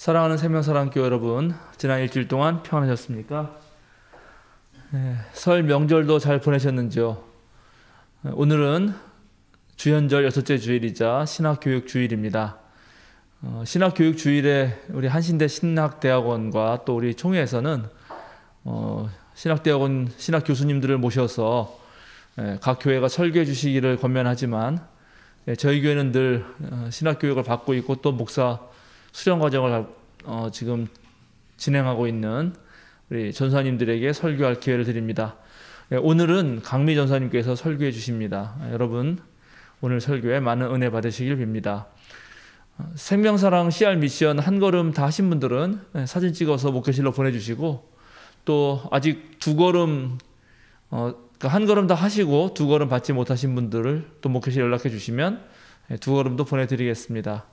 사랑하는 생명사랑교회 여러분, 지난 일주일 동안 평안하셨습니까? 설 명절도 잘 보내셨는지요? 오늘은 주현절 6째 주일이자 신학교육주일입니다. 신학교육주일에 우리 한신대 신학대학원과 또 우리 총회에서는 신학대학원 신학교수님들을 모셔서 각 교회가 설교해 주시기를 권면하지만 저희 교회는 늘 신학교육을 받고 있고 또 목사 수련 과정을 지금 진행하고 있는 우리 전사님들에게 설교할 기회를 드립니다. 오늘은 강미 전사님께서 설교해 주십니다. 여러분 오늘 설교에 많은 은혜 받으시길 빕니다. 생명사랑 CR 미션 한 걸음 다 하신 분들은 사진 찍어서 목회실로 보내주시고, 또 아직 두 걸음 한 걸음 다 하시고 두 걸음 받지 못하신 분들을 또 목회실 연락해 주시면 두 걸음도 보내드리겠습니다.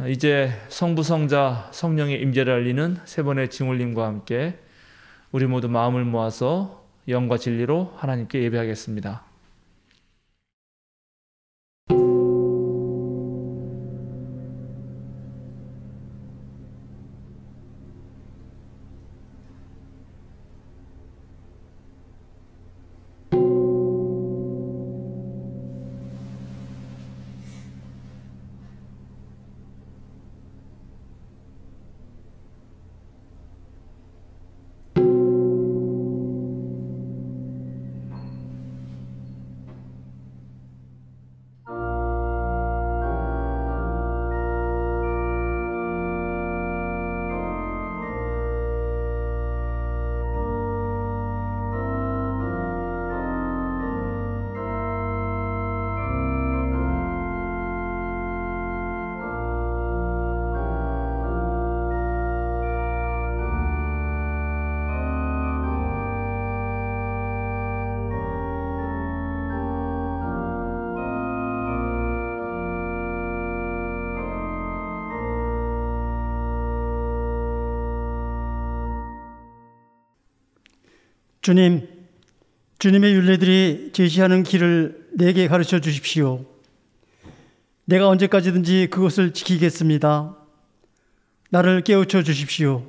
이제 성부, 성자, 성령의 임재를 알리는 세 번의 징홀림과 함께 우리 모두 마음을 모아서 영과 진리로 하나님께 예배하겠습니다. 주님, 주님의 율례들이 제시하는 길을 내게 가르쳐 주십시오. 내가 언제까지든지 그것을 지키겠습니다. 나를 깨우쳐 주십시오.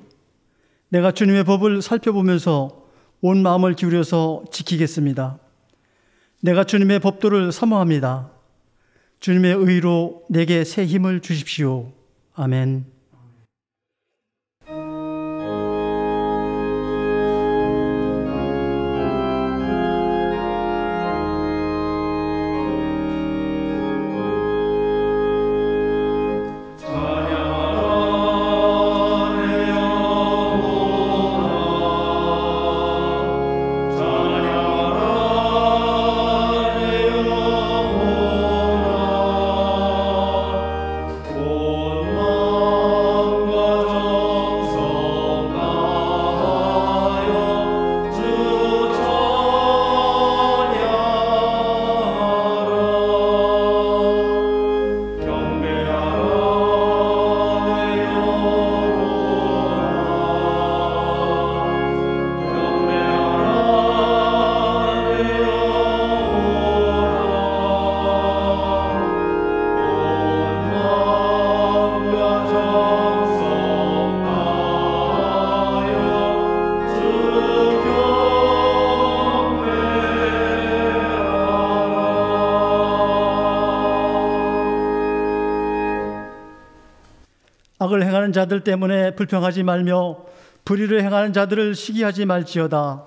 내가 주님의 법을 살펴보면서 온 마음을 기울여서 지키겠습니다. 내가 주님의 법도를 사모합니다. 주님의 의로 내게 새 힘을 주십시오. 아멘. 악을 행하는 자들 때문에 불평하지 말며 불의를 행하는 자들을 시기하지 말지어다.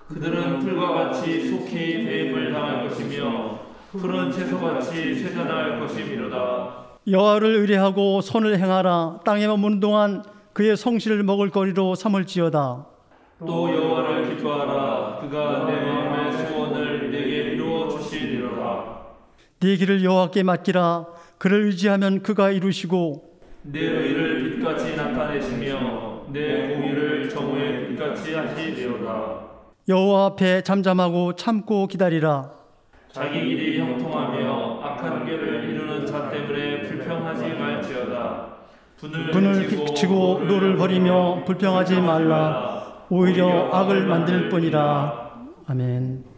그들은 풀과 같이 속히 배임을 당할 것이며 푸른 채소같이 쇠잔할 것이미로다. 여호와를 의뢰하고 선을 행하라. 땅에 머무는 동안 그의 성실을 먹을거리로 삼을지어다. 또 여호와를 기뻐하라. 그가 내 마음의 소원을 내게 이루어 주시리로다. 네 길을 여호와께 맡기라. 그를 의지하면 그가 이루시고 내 의를 빛같이 나타내시며 내 공의를 정오의 빛같이 하시리로다. 여호와 앞에 잠잠하고 참고 기다리라. 자기 길이 형통하며 악한 길을 이루는 자 때문에 불평하지 말지어다. 분을 비치고 노를 버리며 불평하지 말라. 오히려 악을 만들 뿐이라. 아멘.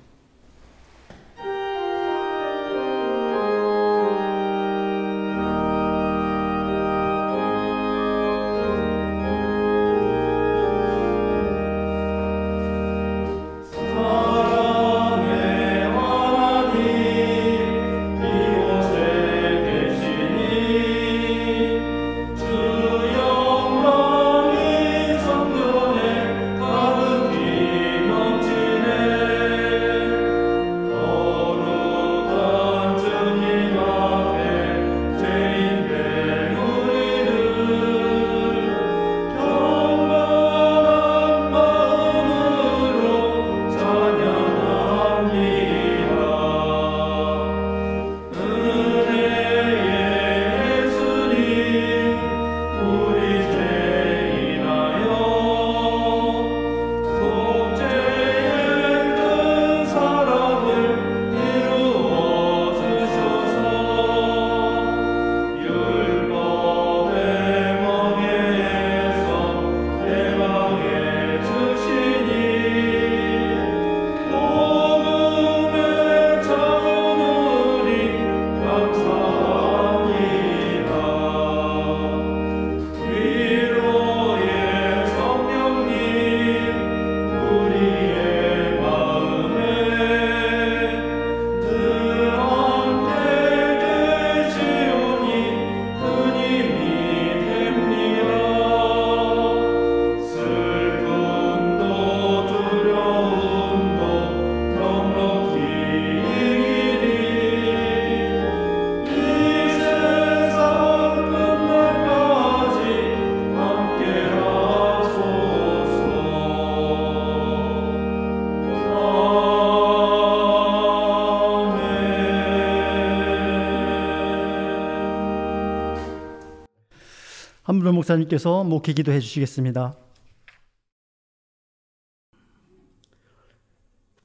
이수로 목사님께서 목회 기도해 주시겠습니다.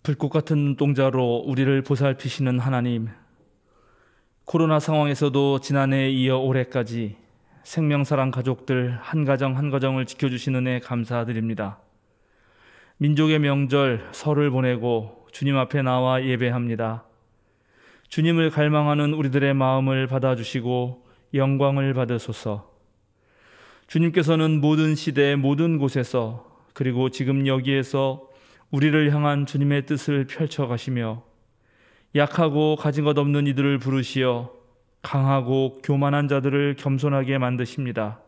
불꽃 같은 눈동자로 우리를 보살피시는 하나님, 코로나 상황에서도 지난해에 이어 올해까지 생명사랑 가족들 한 가정 한 가정을 지켜주신 은혜 감사드립니다. 민족의 명절 설을 보내고 주님 앞에 나와 예배합니다. 주님을 갈망하는 우리들의 마음을 받아주시고 영광을 받으소서. 주님께서는 모든 시대 모든 곳에서 그리고 지금 여기에서 우리를 향한 주님의 뜻을 펼쳐가시며 약하고 가진 것 없는 이들을 부르시어 강하고 교만한 자들을 겸손하게 만드십니다.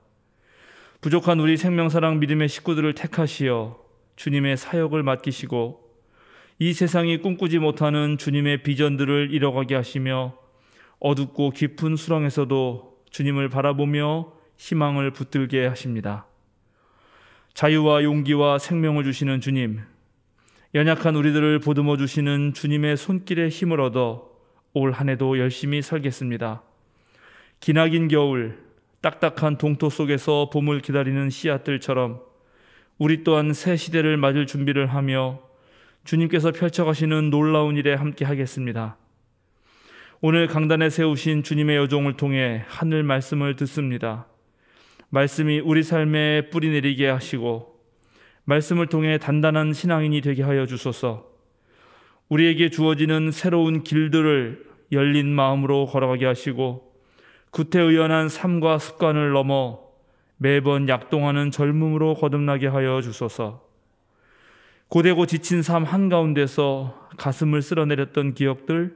부족한 우리 생명사랑 믿음의 식구들을 택하시어 주님의 사역을 맡기시고 이 세상이 꿈꾸지 못하는 주님의 비전들을 이뤄가게 하시며 어둡고 깊은 수렁에서도 주님을 바라보며 희망을 붙들게 하십니다. 자유와 용기와 생명을 주시는 주님, 연약한 우리들을 보듬어 주시는 주님의 손길에 힘을 얻어 올 한 해도 열심히 살겠습니다. 기나긴 겨울, 딱딱한 동토 속에서 봄을 기다리는 씨앗들처럼 우리 또한 새 시대를 맞을 준비를 하며 주님께서 펼쳐가시는 놀라운 일에 함께 하겠습니다. 오늘 강단에 세우신 주님의 여종을 통해 하늘 말씀을 듣습니다. 말씀이 우리 삶에 뿌리 내리게 하시고 말씀을 통해 단단한 신앙인이 되게 하여 주소서. 우리에게 주어지는 새로운 길들을 열린 마음으로 걸어가게 하시고 구태의연한 삶과 습관을 넘어 매번 약동하는 젊음으로 거듭나게 하여 주소서. 고되고 지친 삶 한가운데서 가슴을 쓸어내렸던 기억들,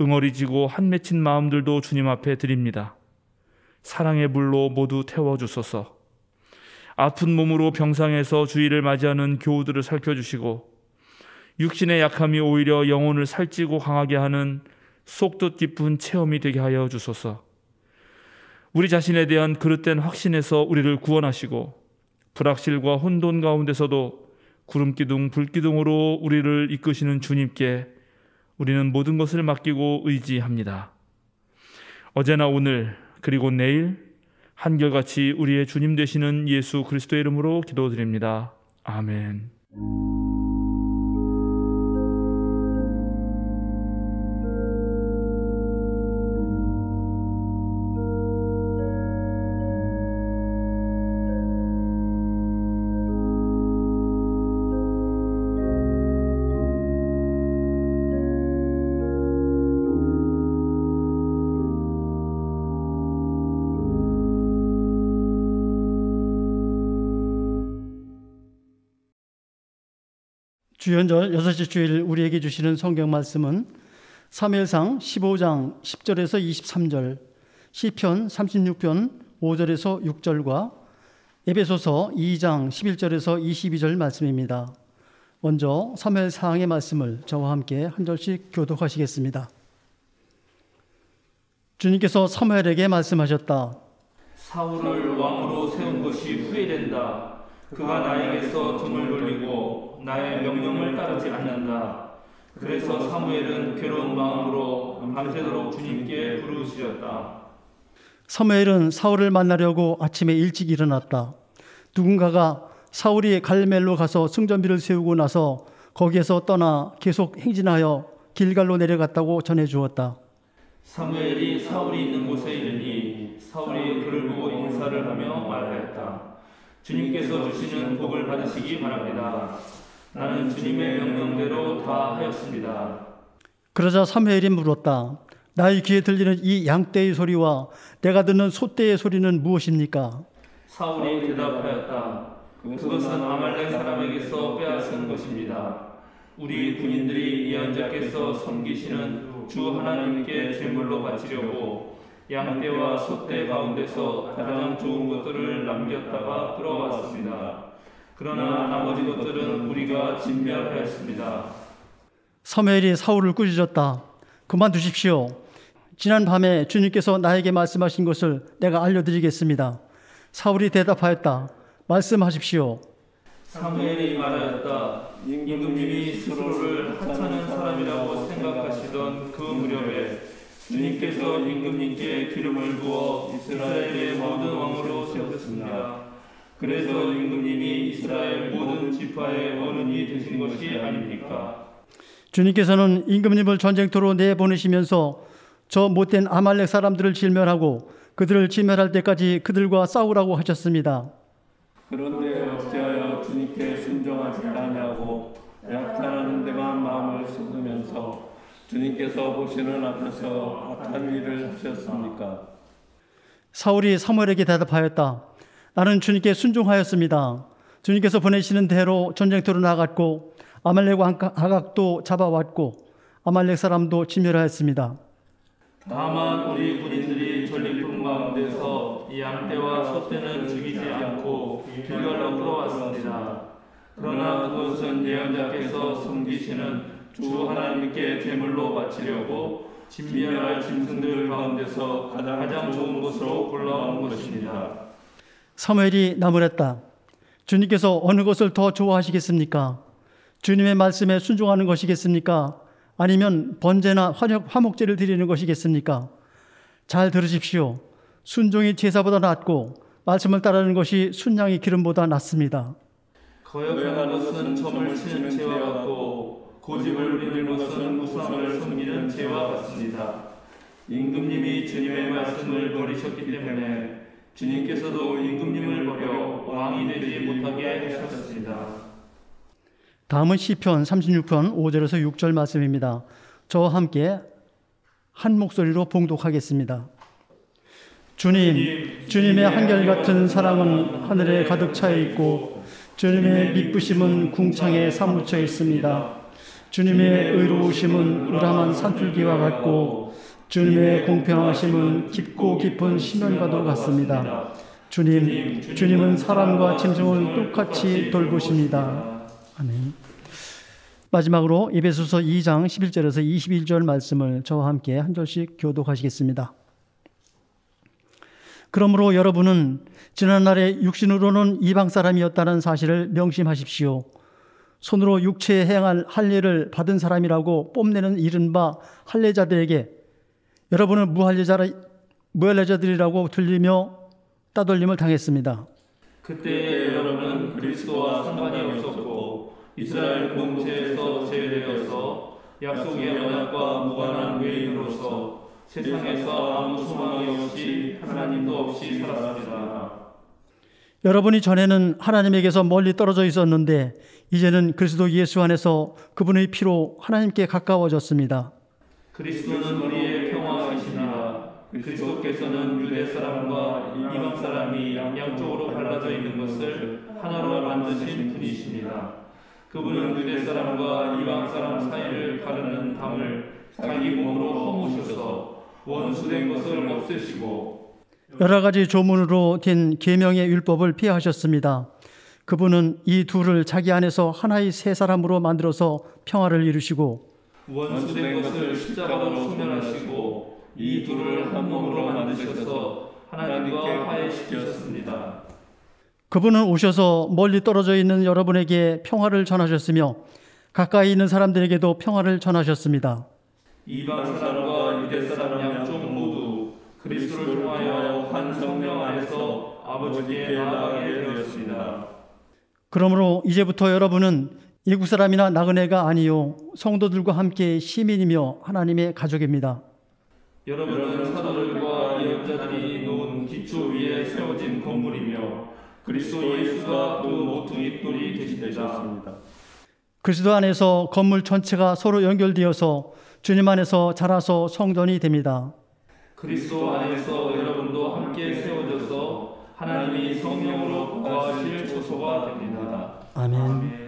응어리지고 한맺힌 마음들도 주님 앞에 드립니다. 사랑의 불로 모두 태워주소서. 아픈 몸으로 병상에서 주일을 맞이하는 교우들을 살펴주시고 육신의 약함이 오히려 영혼을 살찌고 강하게 하는 속뜻 깊은 체험이 되게 하여 주소서. 우리 자신에 대한 그릇된 확신에서 우리를 구원하시고 불확실과 혼돈 가운데서도 구름기둥 불기둥으로 우리를 이끄시는 주님께 우리는 모든 것을 맡기고 의지합니다. 어제나 오늘 그리고 내일 한결같이 우리의 주님 되시는 예수 그리스도의 이름으로 기도드립니다. 아멘. 주연절 6시 주일 우리에게 주시는 성경 말씀은 사무엘상 15장 10절에서 23절, 시편 36편 5절에서 6절과 에베소서 2장 11절에서 22절 말씀입니다. 먼저 사무엘상의 말씀을 저와 함께 한 절씩 교독하시겠습니다. 주님께서 사무엘에게 말씀하셨다. 사울을 왕으로 세운 것이 후회된다. 그가 나에게서 등을 돌리고 나의 명령을 따르지 않는다. 그래서 사무엘은 괴로운 마음으로 밤새도록 주님께 부르짖었다. 사무엘은 사울을 만나려고 아침에 일찍 일어났다. 누군가가 사울이 갈멜로 가서 승전비를 세우고 나서 거기에서 떠나 계속 행진하여 길갈로 내려갔다고 전해주었다. 사무엘이 사울이 있는 곳에 이르니 사울이 그를 보고 인사를 하며 말하였다. 주님께서 주시는 복을 받으시기 바랍니다. 나는 주님의 명령대로 다 하였습니다. 그러자 사무엘이 물었다. 나의 귀에 들리는 이 양떼의 소리와 내가 듣는 소떼의 소리는 무엇입니까? 사울이 대답하였다. 그것은 아말렉 사람에게서 빼앗은 것입니다. 우리 군인들이 예언자께서 섬기시는 주 하나님께 제물로 바치려고 양떼와 소떼 가운데서 가장 좋은 것들을 남겼다가 끌어왔습니다. 그러나 나머지 것들은 우리가 진멸하였습니다. 사무엘이 사울을 꾸짖었다. 그만두십시오. 지난 밤에 주님께서 나에게 말씀하신 것을 내가 알려드리겠습니다. 사울이 대답하였다. 말씀하십시오. 사무엘이 말하였다. 임금님이 스스로를 하찮은 사람이라고 생각하시던 그 무렵에 주님께서 임금님께 기름을 부어 이스라엘의 모든 왕으로 세우셨습니다. 그래서 임금님이 이스라엘 모든 지파의 어른이 되신 것이 아닙니까? 주님께서는 임금님을 전쟁터로 내보내시면서 저 못된 아말렉 사람들을 진멸하고 그들을 진멸할 때까지 그들과 싸우라고 하셨습니다. 그런데 어찌하여 주님께 순종하지 아니하고 약탈하는 데만 마음을 쏟으면서 주님께서 보시는 앞에서 악한 일을 하셨습니까? 사울이 사무엘에게 대답하였다. 나는 주님께 순종하였습니다. 주님께서 보내시는 대로 전쟁터로 나갔고 아말렉 왕 아각도 잡아왔고 아말렉 사람도 진멸하였습니다. 다만 우리 군인들이 전리품 가운데서 이 양떼와 소떼는 죽이지 않고 비결로 끌어왔습니다. 그러나 그것은 예언자께서 섬기시는 주 하나님께 제물로 바치려고 진멸할 짐승들 가운데서 가장 좋은 것으로 골라온 것입니다. 사무엘이 나무랬다. 주님께서 어느 것을 더 좋아하시겠습니까? 주님의 말씀에 순종하는 것이겠습니까? 아니면 번제나 화목제를 드리는 것이겠습니까? 잘 들으십시오. 순종이 제사보다 낫고 말씀을 따르는 것이 순양의 기름보다 낫습니다. 거역하는 것은 점을 치는 죄와 같고 고집을 부리는 것은 우상을 섬기는 죄와 같습니다. 임금님이 주님의 말씀을 버리셨기 때문에 주님께서도 임금님을 버려 왕이 되지 못하게 하셨습니다. 다음은 시편 36편 5절에서 6절 말씀입니다. 저와 함께 한 목소리로 봉독하겠습니다. 주님, 주님의 한결같은 사랑은 하늘에 가득 차 있고 주님의 미쁘심은 궁창에 사무쳐 있습니다. 주님의 의로우심은 우람한 산줄기와 같고 주님의 공평하심은 깊고 깊은 심연과도 같습니다. 주님은 사람과 짐승을 똑같이 돌보십니다. 아멘. 마지막으로 에베소서 2장 11절에서 21절 말씀을 저와 함께 한 절씩 교독하시겠습니다. 그러므로 여러분은 지난날에 육신으로는 이방 사람이었다는 사실을 명심하십시오. 손으로 육체에 행할 할례를 받은 사람이라고 뽐내는 이른바 할례자들에게 여러분은 무할례자들이라고 들리며 따돌림을 당했습니다. 그때 여러분은 그리스도와 상관이 없었고 이스라엘 공동체에서 제외되어서 약속의 언약과 무관한 외인으로서 세상에서 아무 소망이 없이 하나님도 없이 살았습니다. 여러분이 전에는 하나님에게서 멀리 떨어져 있었는데 이제는 그리스도 예수 안에서 그분의 피로 하나님께 가까워졌습니다. 그리스도는 우리의 평화이십니다. 그리스도께서는 유대 사람과 이방 사람이 양쪽으로 갈라져 있는 것을 하나로 만드신 분이십니다. 그분은 유대 사람과 이방 사람 사이를 가르는 담을 자기 몸으로 허무셔서 원수된 것을 없애시고 여러 가지 조문으로 된 계명의 율법을 폐하셨습니다. 그분은 이 둘을 자기 안에서 하나의 새 사람으로 만들어서 평화를 이루시고 원수된 것을 십자가로 소멸하시고 이 둘을 한 몸으로 만드셔서 하나님과 화해시키셨습니다. 그분은 오셔서 멀리 떨어져 있는 여러분에게 평화를 전하셨으며 가까이 있는 사람들에게도 평화를 전하셨습니다. 이방 사람과 유대 사람 양쪽 모두 그리스도를 통하여 한 성령 안에서 아버지께 나아가게 되었습니다. 그러므로 이제부터 여러분은 이국 사람이나 나그네가 아니요 성도들과 함께 시민이며 하나님의 가족입니다. 여러분은 사도들과 예언자들이 놓은 기초 위에 세워진 건물이며 그리스도 예수가 그 모퉁이 돌이 되시되셨습니다. 그리스도 안에서 건물 전체가 서로 연결되어서 주님 안에서 자라서 성전이 됩니다. 그리스도 안에서 여러분도 함께 세워져서 하나님이 성령으로 거하실 초소가 됩니다. 아멘.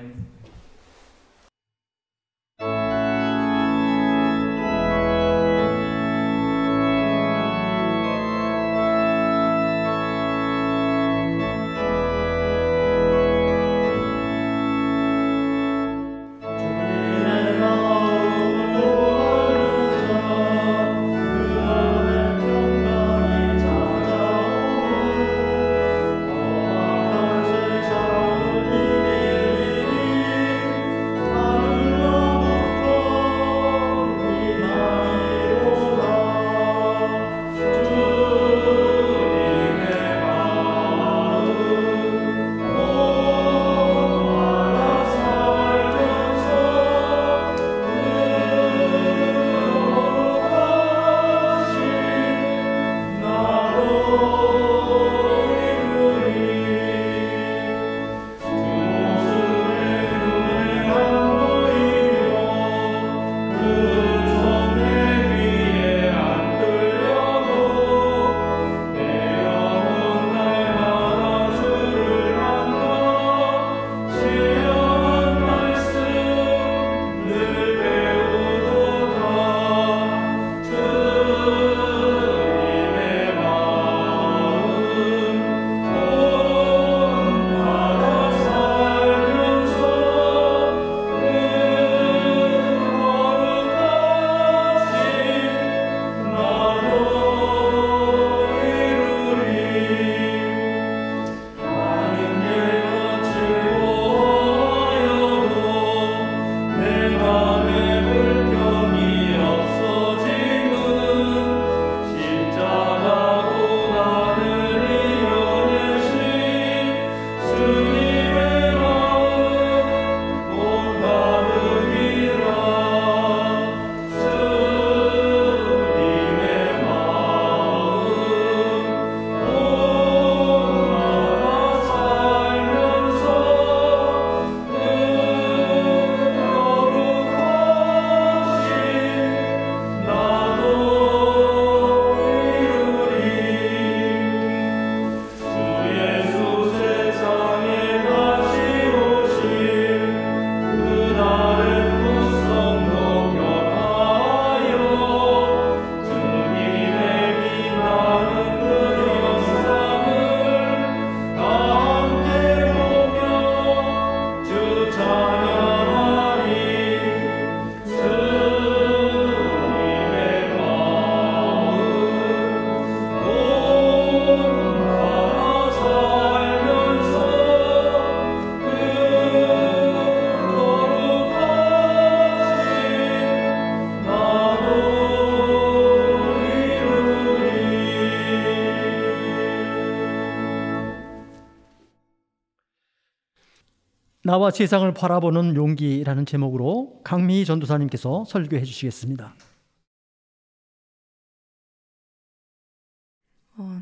나와 세상을 바라보는 용기라는 제목으로 강미희 전도사님께서 설교해 주시겠습니다.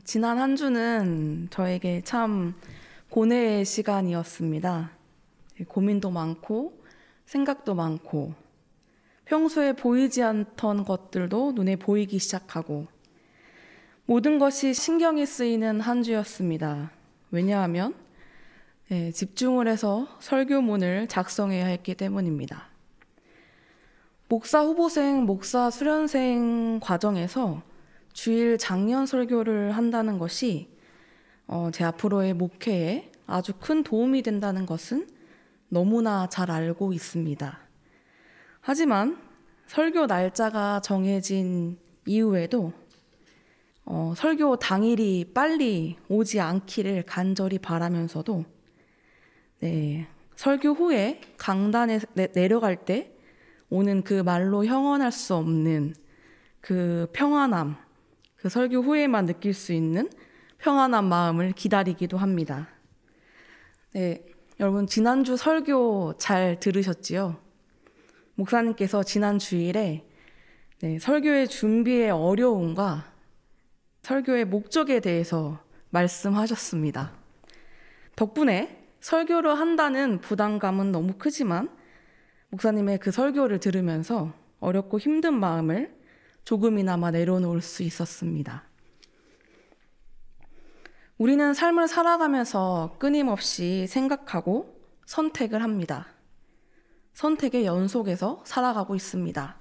지난 한 주는 저에게 참 고뇌의 시간이었습니다. 고민도 많고 생각도 많고 평소에 보이지 않던 것들도 눈에 보이기 시작하고 모든 것이 신경이 쓰이는 한 주였습니다. 왜냐하면 집중을 해서 설교문을 작성해야 했기 때문입니다. 목사 후보생, 목사 수련생 과정에서 주일 장년 설교를 한다는 것이 제 앞으로의 목회에 아주 큰 도움이 된다는 것은 너무나 잘 알고 있습니다. 하지만 설교 날짜가 정해진 이후에도 설교 당일이 빨리 오지 않기를 간절히 바라면서도 설교 후에 강단에 내려갈 때 오는 그 말로 형언할 수 없는 그 평안함, 그 설교 후에만 느낄 수 있는 평안한 마음을 기다리기도 합니다. 여러분 지난주 설교 잘 들으셨지요? 목사님께서 지난 주일에 설교의 준비의 어려움과 설교의 목적에 대해서 말씀하셨습니다. 덕분에 설교를 한다는 부담감은 너무 크지만 목사님의 그 설교를 들으면서 어렵고 힘든 마음을 조금이나마 내려놓을 수 있었습니다. 우리는 삶을 살아가면서 끊임없이 생각하고 선택을 합니다. 선택의 연속에서 살아가고 있습니다.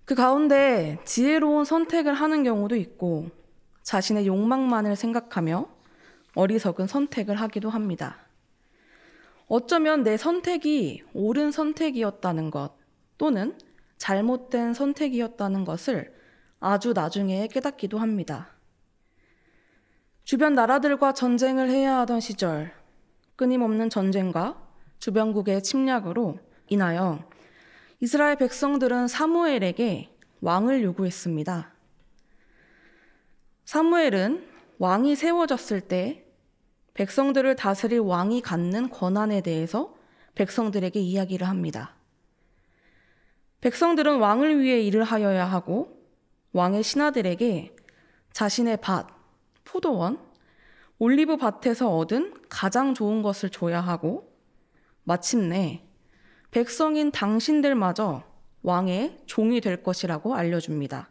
그 가운데 지혜로운 선택을 하는 경우도 있고 자신의 욕망만을 생각하며 어리석은 선택을 하기도 합니다. 어쩌면 내 선택이 옳은 선택이었다는 것 또는 잘못된 선택이었다는 것을 아주 나중에 깨닫기도 합니다. 주변 나라들과 전쟁을 해야 하던 시절 끊임없는 전쟁과 주변국의 침략으로 인하여 이스라엘 백성들은 사무엘에게 왕을 요구했습니다. 사무엘은 왕이 세워졌을 때 백성들을 다스릴 왕이 갖는 권한에 대해서 백성들에게 이야기를 합니다. 백성들은 왕을 위해 일을 하여야 하고 왕의 신하들에게 자신의 밭, 포도원, 올리브 밭에서 얻은 가장 좋은 것을 줘야 하고 마침내 백성인 당신들마저 왕의 종이 될 것이라고 알려줍니다.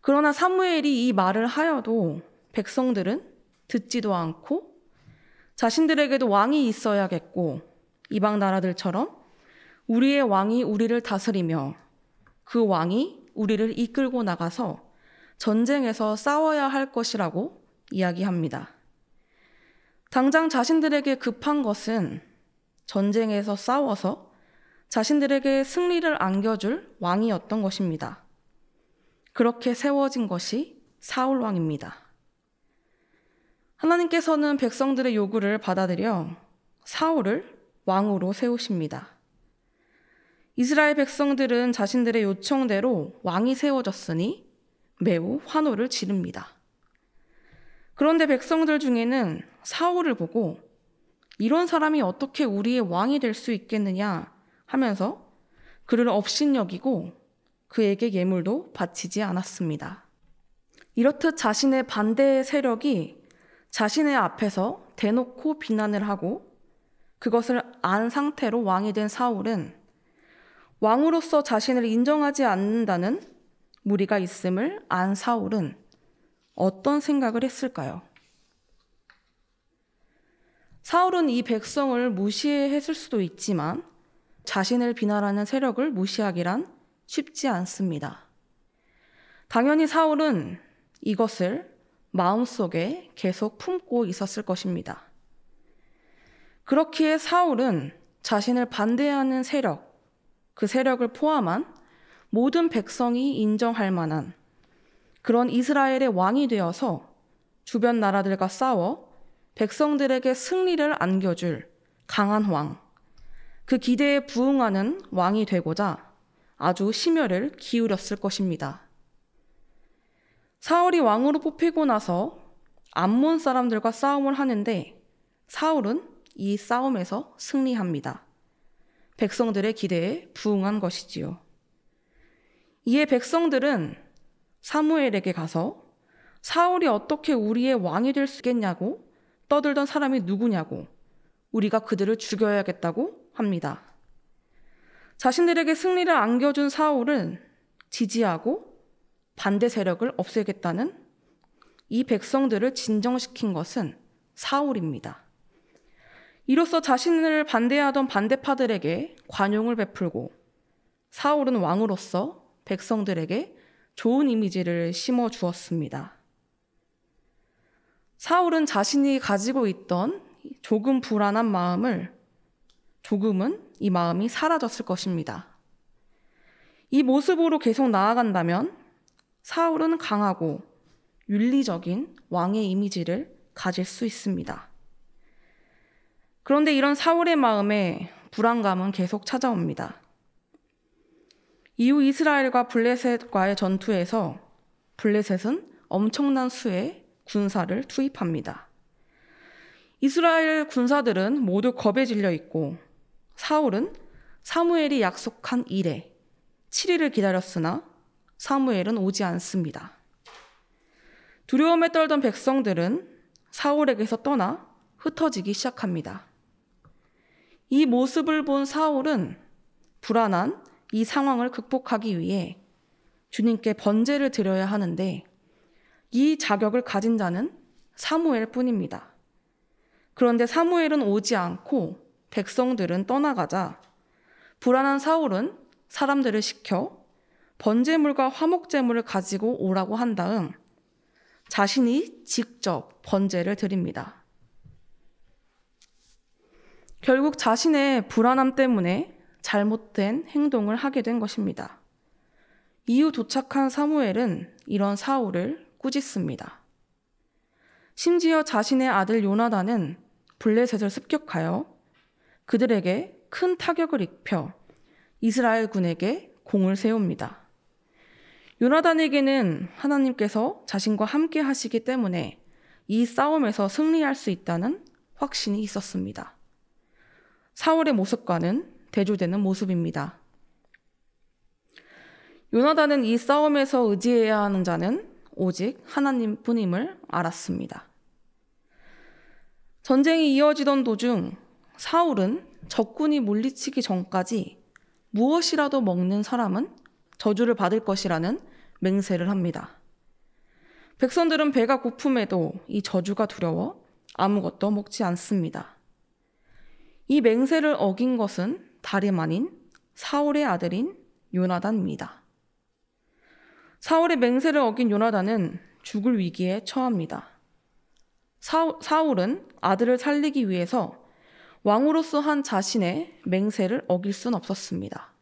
그러나 사무엘이 이 말을 하여도 백성들은 듣지도 않고 자신들에게도 왕이 있어야겠고 이방 나라들처럼 우리의 왕이 우리를 다스리며 그 왕이 우리를 이끌고 나가서 전쟁에서 싸워야 할 것이라고 이야기합니다. 당장 자신들에게 급한 것은 전쟁에서 싸워서 자신들에게 승리를 안겨줄 왕이었던 것입니다. 그렇게 세워진 것이 사울 왕입니다. 하나님께서는 백성들의 요구를 받아들여 사울을 왕으로 세우십니다. 이스라엘 백성들은 자신들의 요청대로 왕이 세워졌으니 매우 환호를 지릅니다. 그런데 백성들 중에는 사울을 보고 이런 사람이 어떻게 우리의 왕이 될 수 있겠느냐 하면서 그를 업신여기고 그에게 예물도 바치지 않았습니다. 이렇듯 자신의 반대의 세력이 자신의 앞에서 대놓고 비난을 하고 그것을 안 상태로 왕이 된 사울은 왕으로서 자신을 인정하지 않는다는 무리가 있음을 안 사울은 어떤 생각을 했을까요? 사울은 이 백성을 무시했을 수도 있지만 자신을 비난하는 세력을 무시하기란 쉽지 않습니다. 당연히 사울은 이것을 마음속에 계속 품고 있었을 것입니다. 그렇기에 사울은 자신을 반대하는 세력, 그 세력을 포함한 모든 백성이 인정할 만한 그런 이스라엘의 왕이 되어서 주변 나라들과 싸워 백성들에게 승리를 안겨줄 강한 왕, 그 기대에 부응하는 왕이 되고자 아주 심혈을 기울였을 것입니다. 사울이 왕으로 뽑히고 나서 암몬 사람들과 싸움을 하는데 사울은 이 싸움에서 승리합니다. 백성들의 기대에 부응한 것이지요. 이에 백성들은 사무엘에게 가서 사울이 어떻게 우리의 왕이 될 수 있겠냐고 떠들던 사람이 누구냐고 우리가 그들을 죽여야겠다고 합니다. 자신들에게 승리를 안겨준 사울은 지지하고 반대 세력을 없애겠다는 이 백성들을 진정시킨 것은 사울입니다. 이로써 자신을 반대하던 반대파들에게 관용을 베풀고 사울은 왕으로서 백성들에게 좋은 이미지를 심어 주었습니다. 사울은 자신이 가지고 있던 조금 불안한 마음을 조금은 이 마음이 사라졌을 것입니다. 이 모습으로 계속 나아간다면 사울은 강하고 윤리적인 왕의 이미지를 가질 수 있습니다. 그런데 이런 사울의 마음에 불안감은 계속 찾아옵니다. 이후 이스라엘과 블레셋과의 전투에서 블레셋은 엄청난 수의 군사를 투입합니다. 이스라엘 군사들은 모두 겁에 질려 있고 사울은 사무엘이 약속한 일에 7일을 기다렸으나 사무엘은 오지 않습니다. 두려움에 떨던 백성들은 사울에게서 떠나 흩어지기 시작합니다. 이 모습을 본 사울은 불안한 이 상황을 극복하기 위해 주님께 번제를 드려야 하는데 이 자격을 가진 자는 사무엘 뿐입니다. 그런데 사무엘은 오지 않고 백성들은 떠나가자 불안한 사울은 사람들을 시켜 번제물과 화목제물을 가지고 오라고 한 다음 자신이 직접 번제를 드립니다. 결국 자신의 불안함 때문에 잘못된 행동을 하게 된 것입니다. 이후 도착한 사무엘은 이런 사울을 꾸짖습니다. 심지어 자신의 아들 요나단은 블레셋을 습격하여 그들에게 큰 타격을 입혀 이스라엘 군에게 공을 세웁니다. 요나단에게는 하나님께서 자신과 함께 하시기 때문에 이 싸움에서 승리할 수 있다는 확신이 있었습니다. 사울의 모습과는 대조되는 모습입니다. 요나단은 이 싸움에서 의지해야 하는 자는 오직 하나님뿐임을 알았습니다. 전쟁이 이어지던 도중 사울은 적군이 물리치기 전까지 무엇이라도 먹는 사람은 저주를 받을 것이라는 맹세를 합니다. 백성들은 배가 고픔에도 이 저주가 두려워 아무것도 먹지 않습니다. 이 맹세를 어긴 것은 다름 아닌 사울의 아들인 요나단입니다. 사울의 맹세를 어긴 요나단은 죽을 위기에 처합니다. 사울은 아들을 살리기 위해서 왕으로서 한 자신의 맹세를 어길 순 없었습니다.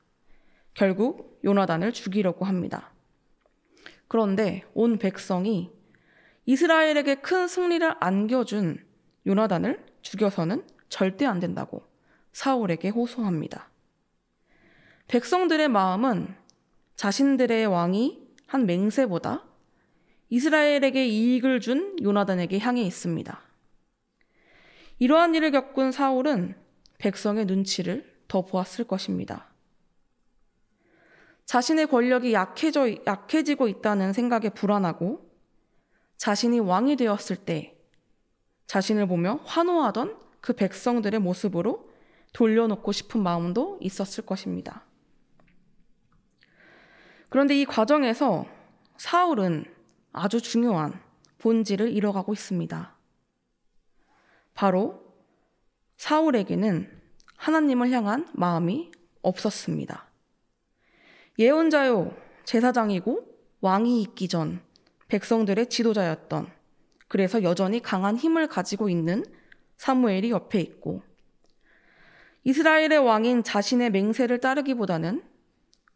결국 요나단을 죽이려고 합니다. 그런데 온 백성이 이스라엘에게 큰 승리를 안겨준 요나단을 죽여서는 절대 안 된다고 사울에게 호소합니다. 백성들의 마음은 자신들의 왕이 한 맹세보다 이스라엘에게 이익을 준 요나단에게 향해 있습니다. 이러한 일을 겪은 사울은 백성의 눈치를 더 보았을 것입니다. 자신의 권력이 약해지고 있다는 생각에 불안하고 자신이 왕이 되었을 때 자신을 보며 환호하던 그 백성들의 모습으로 돌려놓고 싶은 마음도 있었을 것입니다. 그런데 이 과정에서 사울은 아주 중요한 본질을 잃어가고 있습니다. 바로 사울에게는 하나님을 향한 마음이 없었습니다. 예언자요, 제사장이고 왕이 있기 전 백성들의 지도자였던, 그래서 여전히 강한 힘을 가지고 있는 사무엘이 옆에 있고 이스라엘의 왕인 자신의 맹세를 따르기보다는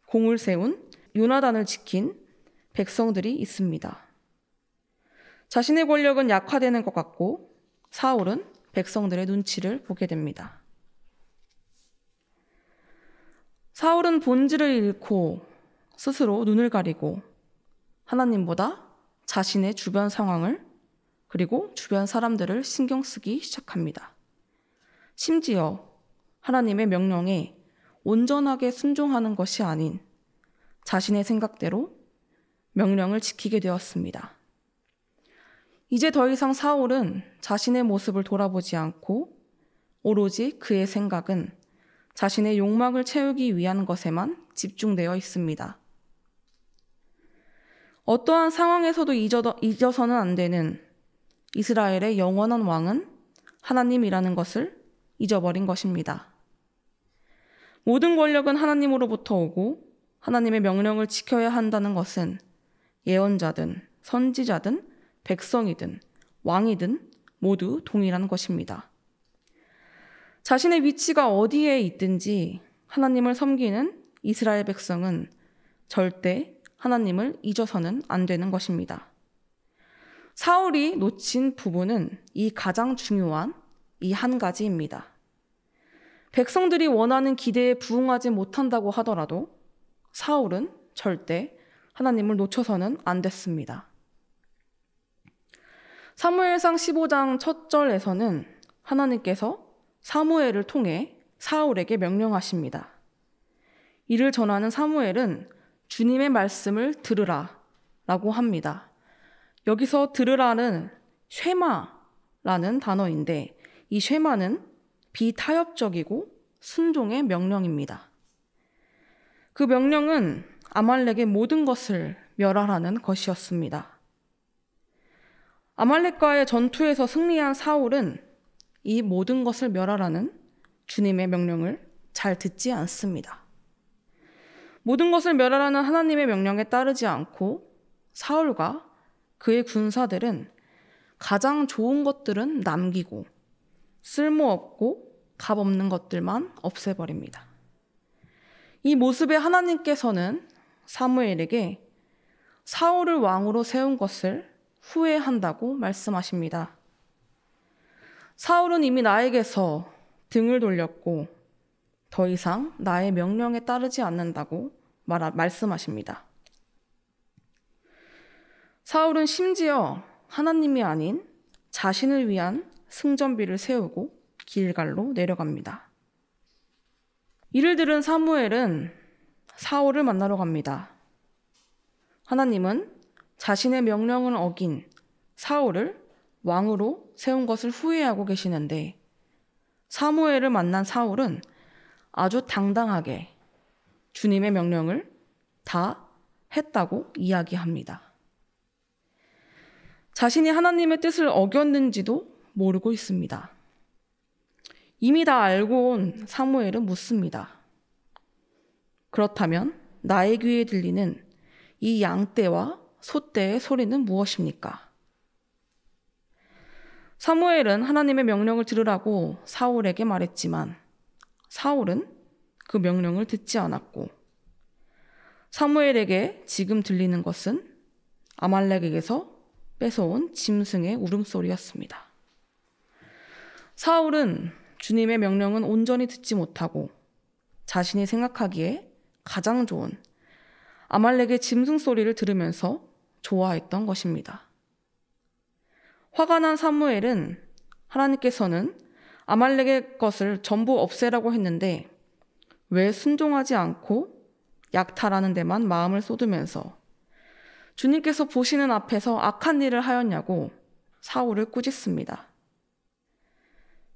공을 세운 요나단을 지킨 백성들이 있습니다. 자신의 권력은 약화되는 것 같고 사울은 백성들의 눈치를 보게 됩니다. 사울은 본질을 잃고 스스로 눈을 가리고 하나님보다 자신의 주변 상황을 그리고 주변 사람들을 신경 쓰기 시작합니다. 심지어 하나님의 명령에 온전하게 순종하는 것이 아닌 자신의 생각대로 명령을 지키게 되었습니다. 이제 더 이상 사울은 자신의 모습을 돌아보지 않고 오로지 그의 생각은 자신의 욕망을 채우기 위한 것에만 집중되어 있습니다. 어떠한 상황에서도 잊어서는 안 되는 이스라엘의 영원한 왕은 하나님이라는 것을 잊어버린 것입니다. 모든 권력은 하나님으로부터 오고 하나님의 명령을 지켜야 한다는 것은 예언자든 선지자든 백성이든 왕이든 모두 동일한 것입니다. 자신의 위치가 어디에 있든지 하나님을 섬기는 이스라엘 백성은 절대 하나님을 잊어서는 안 되는 것입니다. 사울이 놓친 부분은 이 가장 중요한 이 한 가지입니다. 백성들이 원하는 기대에 부응하지 못한다고 하더라도 사울은 절대 하나님을 놓쳐서는 안 됐습니다. 사무엘상 15장 첫 절에서는 하나님께서 사무엘을 통해 사울에게 명령하십니다. 이를 전하는 사무엘은 주님의 말씀을 들으라 라고 합니다. 여기서 들으라는 쉐마라는 단어인데 이 쉐마는 비타협적이고 순종의 명령입니다. 그 명령은 아말렉의 모든 것을 멸하라는 것이었습니다. 아말렉과의 전투에서 승리한 사울은 이 모든 것을 멸하라는 주님의 명령을 잘 듣지 않습니다. 모든 것을 멸하라는 하나님의 명령에 따르지 않고 사울과 그의 군사들은 가장 좋은 것들은 남기고 쓸모없고 값없는 것들만 없애버립니다. 이 모습에 하나님께서는 사무엘에게 사울을 왕으로 세운 것을 후회한다고 말씀하십니다. 사울은 이미 나에게서 등을 돌렸고 더 이상 나의 명령에 따르지 않는다고 말씀하십니다. 사울은 심지어 하나님이 아닌 자신을 위한 승전비를 세우고 길갈로 내려갑니다. 이를 들은 사무엘은 사울을 만나러 갑니다. 하나님은 자신의 명령을 어긴 사울을 왕으로 세운 것을 후회하고 계시는데 사무엘을 만난 사울은 아주 당당하게 주님의 명령을 다 했다고 이야기합니다. 자신이 하나님의 뜻을 어겼는지도 모르고 있습니다. 이미 다 알고 온 사무엘은 묻습니다. 그렇다면 나의 귀에 들리는 이 양떼와 소떼의 소리는 무엇입니까? 사무엘은 하나님의 명령을 들으라고 사울에게 말했지만 사울은 그 명령을 듣지 않았고 사무엘에게 지금 들리는 것은 아말렉에게서 뺏어온 짐승의 울음소리였습니다. 사울은 주님의 명령은 온전히 듣지 못하고 자신이 생각하기에 가장 좋은 아말렉의 짐승 소리를 들으면서 좋아했던 것입니다. 화가 난 사무엘은 하나님께서는 아말렉의 것을 전부 없애라고 했는데 왜 순종하지 않고 약탈하는 데만 마음을 쏟으면서 주님께서 보시는 앞에서 악한 일을 하였냐고 사울을 꾸짖습니다.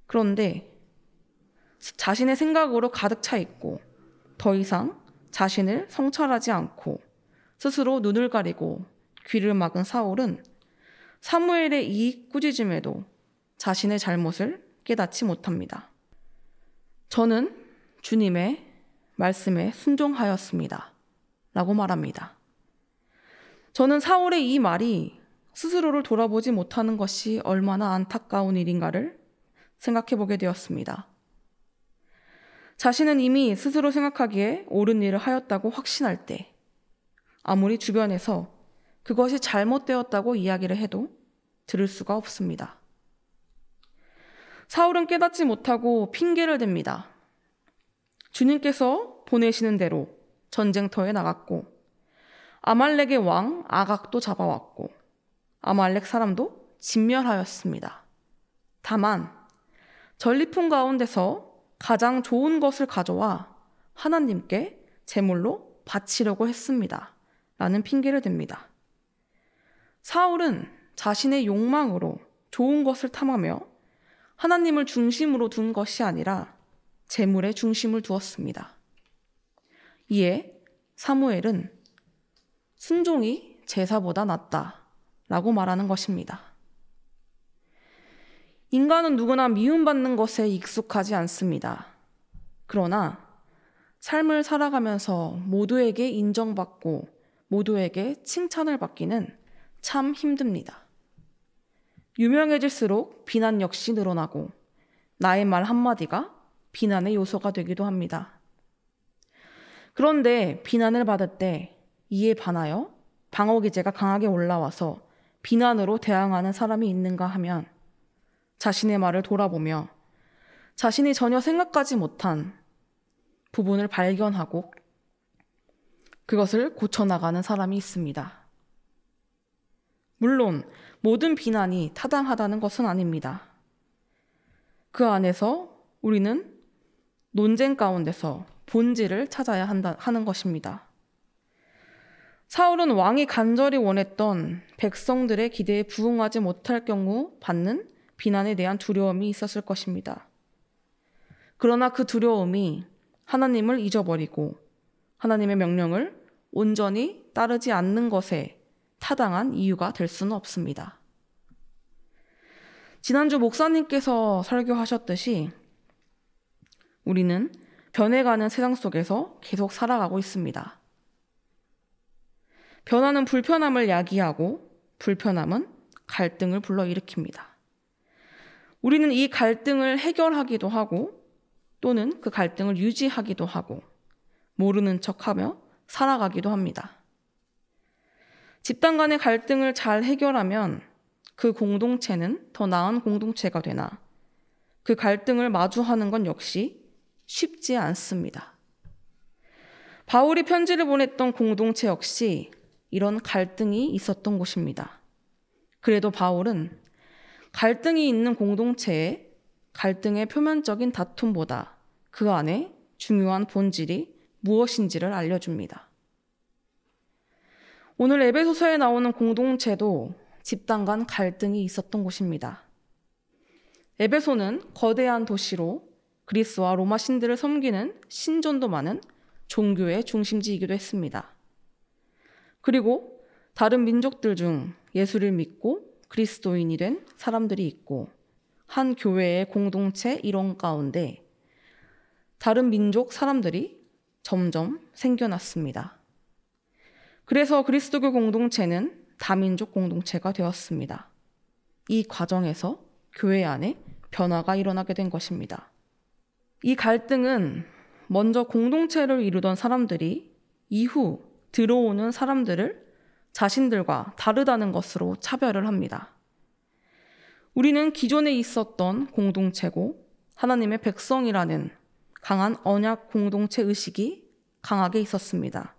그런데 자신의 생각으로 가득 차 있고 더 이상 자신을 성찰하지 않고 스스로 눈을 가리고 귀를 막은 사울은 사무엘의 이 꾸짖음에도 자신의 잘못을 깨닫지 못합니다. 저는 주님의 말씀에 순종하였습니다. 라고 말합니다. 저는 사울의 이 말이 스스로를 돌아보지 못하는 것이 얼마나 안타까운 일인가를 생각해 보게 되었습니다. 자신은 이미 스스로 생각하기에 옳은 일을 하였다고 확신할 때 아무리 주변에서 그것이 잘못되었다고 이야기를 해도 들을 수가 없습니다. 사울은 깨닫지 못하고 핑계를 댑니다. 주님께서 보내시는 대로 전쟁터에 나갔고 아말렉의 왕 아각도 잡아왔고 아말렉 사람도 진멸하였습니다. 다만 전리품 가운데서 가장 좋은 것을 가져와 하나님께 제물로 바치려고 했습니다. 라는 핑계를 댑니다. 사울은 자신의 욕망으로 좋은 것을 탐하며 하나님을 중심으로 둔 것이 아니라 제물에 중심을 두었습니다. 이에 사무엘은 순종이 제사보다 낫다라고 말하는 것입니다. 인간은 누구나 미움받는 것에 익숙하지 않습니다. 그러나 삶을 살아가면서 모두에게 인정받고 모두에게 칭찬을 받기는 참 힘듭니다. 유명해질수록 비난 역시 늘어나고 나의 말 한마디가 비난의 요소가 되기도 합니다. 그런데 비난을 받을 때 이에 반하여 방어 기제가 강하게 올라와서 비난으로 대항하는 사람이 있는가 하면 자신의 말을 돌아보며 자신이 전혀 생각하지 못한 부분을 발견하고 그것을 고쳐나가는 사람이 있습니다. 물론 모든 비난이 타당하다는 것은 아닙니다. 그 안에서 우리는 논쟁 가운데서 본질을 찾아야 하는 것입니다. 사울은 왕이 간절히 원했던 백성들의 기대에 부응하지 못할 경우 받는 비난에 대한 두려움이 있었을 것입니다. 그러나 그 두려움이 하나님을 잊어버리고 하나님의 명령을 온전히 따르지 않는 것에 타당한 이유가 될 수는 없습니다. 지난주 목사님께서 설교하셨듯이 우리는 변해가는 세상 속에서 계속 살아가고 있습니다. 변화는 불편함을 야기하고 불편함은 갈등을 불러일으킵니다. 우리는 이 갈등을 해결하기도 하고 또는 그 갈등을 유지하기도 하고 모르는 척하며 살아가기도 합니다. 집단 간의 갈등을 잘 해결하면 그 공동체는 더 나은 공동체가 되나 그 갈등을 마주하는 건 역시 쉽지 않습니다. 바울이 편지를 보냈던 공동체 역시 이런 갈등이 있었던 곳입니다. 그래도 바울은 갈등이 있는 공동체에 갈등의 표면적인 다툼보다 그 안에 중요한 본질이 무엇인지를 알려줍니다. 오늘 에베소서에 나오는 공동체도 집단 간 갈등이 있었던 곳입니다. 에베소는 거대한 도시로 그리스와 로마 신들을 섬기는 신전도 많은 종교의 중심지이기도 했습니다. 그리고 다른 민족들 중 예수를 믿고 그리스도인이 된 사람들이 있고 한 교회의 공동체 일원 가운데 다른 민족 사람들이 점점 생겨났습니다. 그래서 그리스도교 공동체는 다민족 공동체가 되었습니다. 이 과정에서 교회 안에 변화가 일어나게 된 것입니다. 이 갈등은 먼저 공동체를 이루던 사람들이 이후 들어오는 사람들을 자신들과 다르다는 것으로 차별을 합니다. 우리는 기존에 있었던 공동체고 하나님의 백성이라는 강한 언약 공동체 의식이 강하게 있었습니다.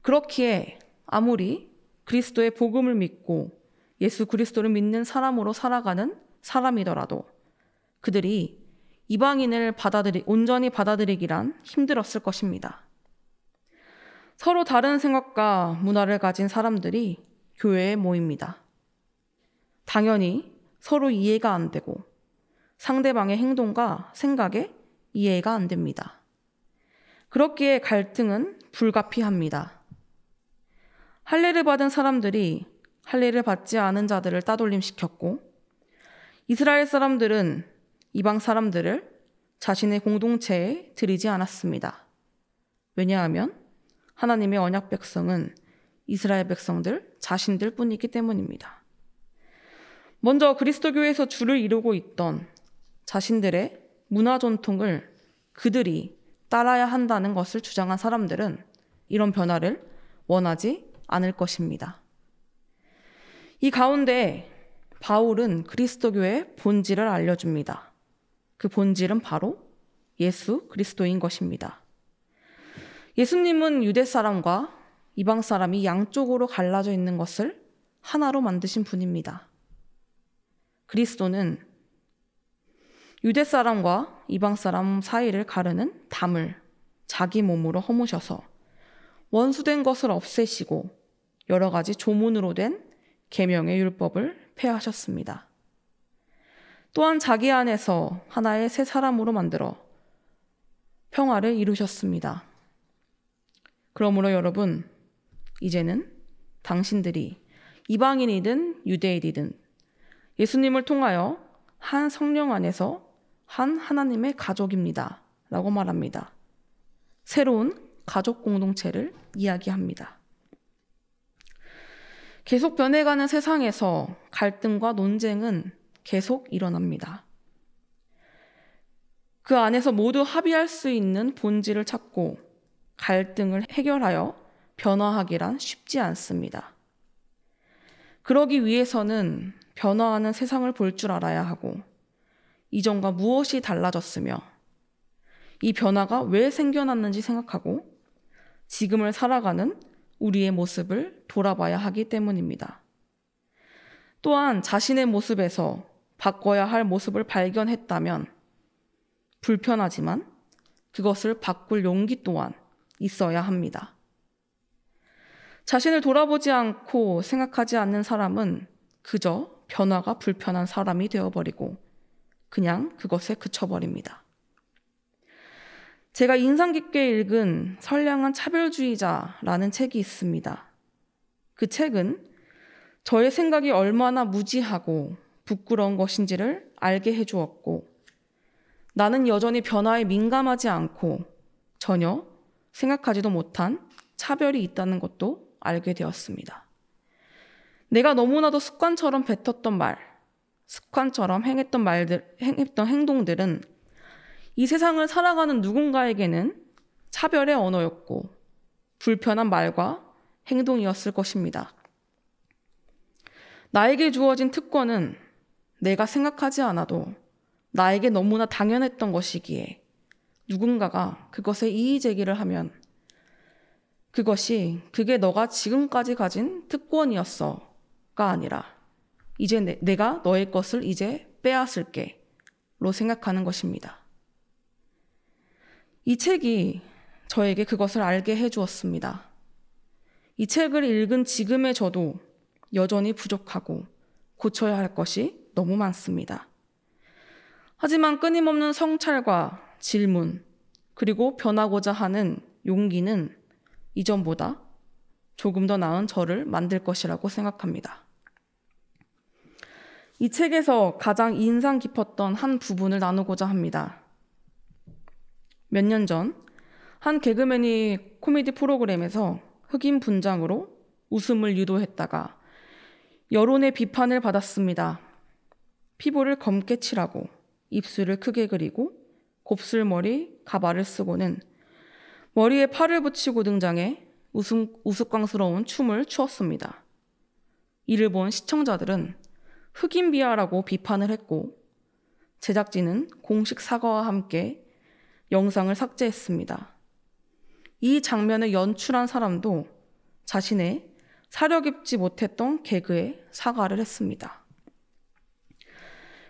그렇기에 아무리 그리스도의 복음을 믿고 예수 그리스도를 믿는 사람으로 살아가는 사람이더라도 그들이 이방인을 온전히 받아들이기란 힘들었을 것입니다. 서로 다른 생각과 문화를 가진 사람들이 교회에 모입니다. 당연히 서로 이해가 안 되고 상대방의 행동과 생각에 이해가 안 됩니다. 그렇기에 갈등은 불가피합니다. 할례를 받은 사람들이 할례를 받지 않은 자들을 따돌림시켰고 이스라엘 사람들은 이방 사람들을 자신의 공동체에 들이지 않았습니다. 왜냐하면 하나님의 언약 백성은 이스라엘 백성들 자신들 뿐이기 때문입니다. 먼저 그리스도교에서 주를 이루고 있던 자신들의 문화 전통을 그들이 따라야 한다는 것을 주장한 사람들은 이런 변화를 원하지 않을 것입니다. 이 가운데 바울은 그리스도교의 본질을 알려줍니다. 그 본질은 바로 예수 그리스도인 것입니다. 예수님은 유대 사람과 이방 사람이 양쪽으로 갈라져 있는 것을 하나로 만드신 분입니다. 그리스도는 유대 사람과 이방 사람 사이를 가르는 담을 자기 몸으로 허무셔서 원수된 것을 없애시고 여러 가지 조문으로 된 계명의 율법을 폐하셨습니다. 또한 자기 안에서 하나의 새 사람으로 만들어 평화를 이루셨습니다. 그러므로 여러분, 이제는 당신들이 이방인이든 유대인이든 예수님을 통하여 한 성령 안에서 한 하나님의 가족입니다. 라고 말합니다. 새로운 가족 공동체를 이야기합니다. 계속 변해가는 세상에서 갈등과 논쟁은 계속 일어납니다. 그 안에서 모두 합의할 수 있는 본질을 찾고 갈등을 해결하여 변화하기란 쉽지 않습니다. 그러기 위해서는 변화하는 세상을 볼 줄 알아야 하고 이전과 무엇이 달라졌으며 이 변화가 왜 생겨났는지 생각하고 지금을 살아가는 우리의 모습을 돌아봐야 하기 때문입니다. 또한 자신의 모습에서 바꿔야 할 모습을 발견했다면 불편하지만 그것을 바꿀 용기 또한 있어야 합니다. 자신을 돌아보지 않고 생각하지 않는 사람은 그저 변화가 불편한 사람이 되어버리고 그냥 그것에 그쳐버립니다. 제가 인상 깊게 읽은 선량한 차별주의자라는 책이 있습니다. 그 책은 저의 생각이 얼마나 무지하고 부끄러운 것인지를 알게 해주었고 나는 여전히 변화에 민감하지 않고 전혀 생각하지도 못한 차별이 있다는 것도 알게 되었습니다. 내가 너무나도 습관처럼 뱉었던 말, 습관처럼 행했던 행동들은 이 세상을 살아가는 누군가에게는 차별의 언어였고 불편한 말과 행동이었을 것입니다. 나에게 주어진 특권은 내가 생각하지 않아도 나에게 너무나 당연했던 것이기에 누군가가 그것에 이의 제기를 하면 그게 너가 지금까지 가진 특권이었어가 아니라 이제 내가 너의 것을 이제 빼앗을게 로 생각하는 것입니다. 이 책이 저에게 그것을 알게 해주었습니다. 이 책을 읽은 지금의 저도 여전히 부족하고 고쳐야 할 것이 너무 많습니다. 하지만 끊임없는 성찰과 질문, 그리고 변하고자 하는 용기는 이전보다 조금 더 나은 저를 만들 것이라고 생각합니다. 이 책에서 가장 인상 깊었던 한 부분을 나누고자 합니다. 몇 년 전 한 개그맨이 코미디 프로그램에서 흑인 분장으로 웃음을 유도했다가 여론의 비판을 받았습니다. 피부를 검게 칠하고 입술을 크게 그리고 곱슬머리 가발을 쓰고는 머리에 팔을 붙이고 등장해 우스꽝스러운 춤을 추었습니다. 이를 본 시청자들은 흑인 비하라고 비판을 했고 제작진은 공식 사과와 함께 영상을 삭제했습니다. 이 장면을 연출한 사람도 자신의 사려 깊지 못했던 개그에 사과를 했습니다.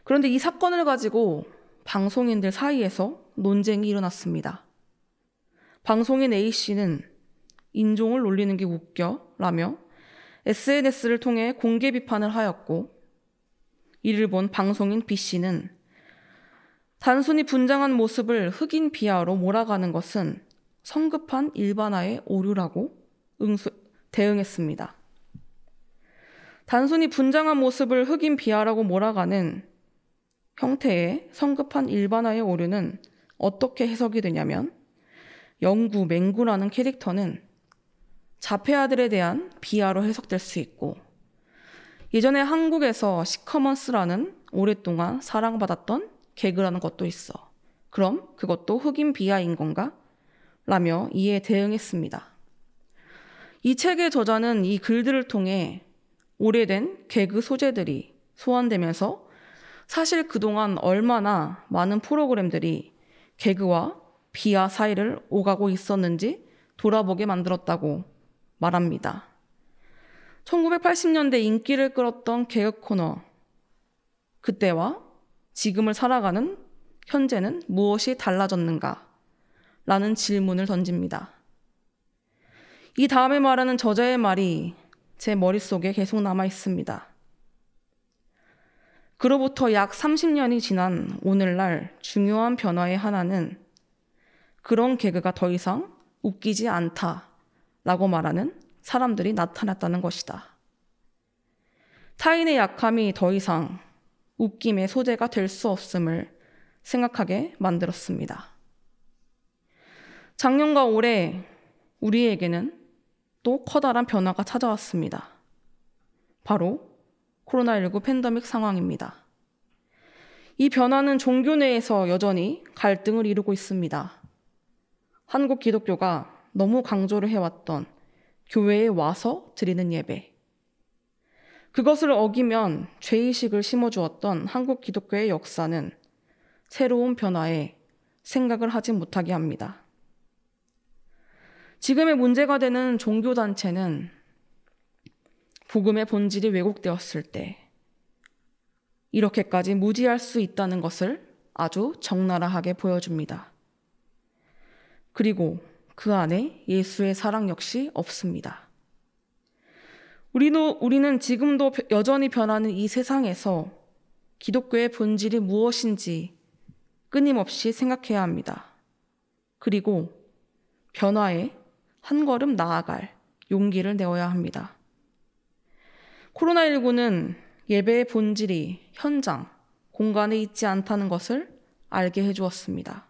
그런데 이 사건을 가지고 방송인들 사이에서 논쟁이 일어났습니다. 방송인 A씨는 인종을 놀리는 게 웃겨 라며 SNS를 통해 공개 비판을 하였고 이를 본 방송인 B씨는 단순히 분장한 모습을 흑인 비하로 몰아가는 것은 성급한 일반화의 오류라고 대응했습니다. 단순히 분장한 모습을 흑인 비하라고 몰아가는 형태의 성급한 일반화의 오류는 어떻게 해석이 되냐면 영구, 맹구라는 캐릭터는 자폐아들에 대한 비하로 해석될 수 있고 예전에 한국에서 시커먼스라는 오랫동안 사랑받았던 개그라는 것도 있어. 그럼 그것도 흑인 비하인 건가? 라며 이에 대응했습니다. 이 책의 저자는 이 글들을 통해 오래된 개그 소재들이 소환되면서 사실 그동안 얼마나 많은 프로그램들이 개그와 비하 사이를 오가고 있었는지 돌아보게 만들었다고 말합니다. 1980년대 인기를 끌었던 개그 코너, 그때와 지금을 살아가는 현재는 무엇이 달라졌는가? 라는 질문을 던집니다. 이 다음에 말하는 저자의 말이 제 머릿속에 계속 남아 있습니다. 그로부터 약 30년이 지난 오늘날 중요한 변화의 하나는 그런 개그가 더 이상 웃기지 않다라고 말하는 사람들이 나타났다는 것이다. 타인의 약함이 더 이상 웃김의 소재가 될 수 없음을 생각하게 만들었습니다. 작년과 올해 우리에게는 또 커다란 변화가 찾아왔습니다. 바로 코로나19 팬데믹 상황입니다. 이 변화는 종교 내에서 여전히 갈등을 이루고 있습니다. 한국 기독교가 너무 강조를 해왔던 교회에 와서 드리는 예배, 그것을 어기면 죄의식을 심어주었던 한국 기독교의 역사는 새로운 변화에 생각을 하지 못하게 합니다. 지금의 문제가 되는 종교단체는 복음의 본질이 왜곡되었을 때 이렇게까지 무지할 수 있다는 것을 아주 적나라하게 보여줍니다. 그리고 그 안에 예수의 사랑 역시 없습니다. 우리는 지금도 여전히 변하는 이 세상에서 기독교의 본질이 무엇인지 끊임없이 생각해야 합니다. 그리고 변화에 한 걸음 나아갈 용기를 내어야 합니다. 코로나19는 예배의 본질이 현장, 공간에 있지 않다는 것을 알게 해주었습니다.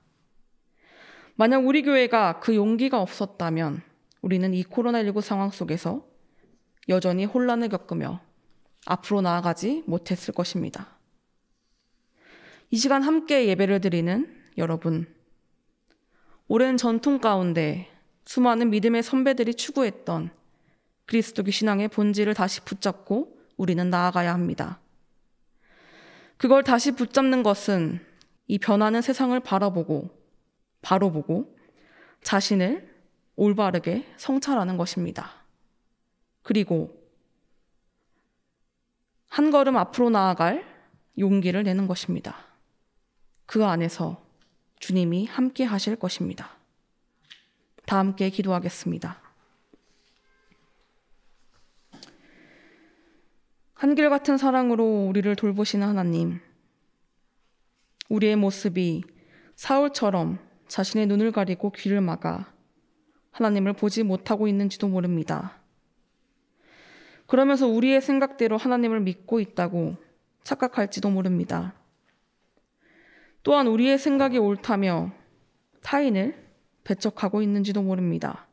만약 우리 교회가 그 용기가 없었다면 우리는 이 코로나19 상황 속에서 여전히 혼란을 겪으며 앞으로 나아가지 못했을 것입니다. 이 시간 함께 예배를 드리는 여러분, 오랜 전통 가운데 수많은 믿음의 선배들이 추구했던 그리스도교 신앙의 본질을 다시 붙잡고 우리는 나아가야 합니다. 그걸 다시 붙잡는 것은 이 변하는 세상을 바로 보고 자신을 올바르게 성찰하는 것입니다. 그리고 한 걸음 앞으로 나아갈 용기를 내는 것입니다. 그 안에서 주님이 함께 하실 것입니다. 다 함께 기도하겠습니다. 한결같은 사랑으로 우리를 돌보시는 하나님, 우리의 모습이 사울처럼 자신의 눈을 가리고 귀를 막아 하나님을 보지 못하고 있는지도 모릅니다. 그러면서 우리의 생각대로 하나님을 믿고 있다고 착각할지도 모릅니다. 또한 우리의 생각이 옳다며 타인을 배척하고 있는지도 모릅니다.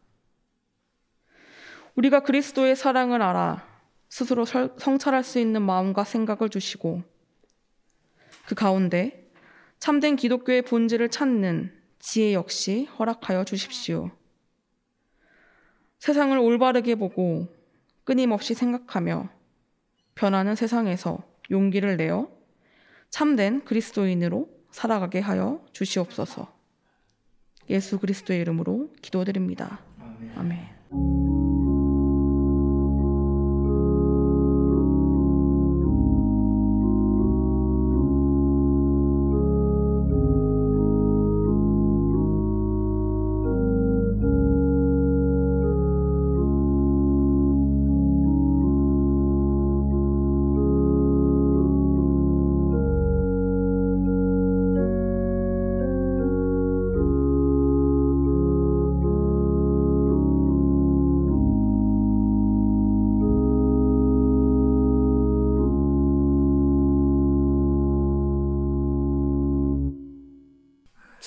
우리가 그리스도의 사랑을 알아 스스로 성찰할 수 있는 마음과 생각을 주시고 그 가운데 참된 기독교의 본질을 찾는 지혜 역시 허락하여 주십시오. 세상을 올바르게 보고 끊임없이 생각하며 변하는 세상에서 용기를 내어 참된 그리스도인으로 살아가게 하여 주시옵소서. 예수 그리스도의 이름으로 기도드립니다. 아멘.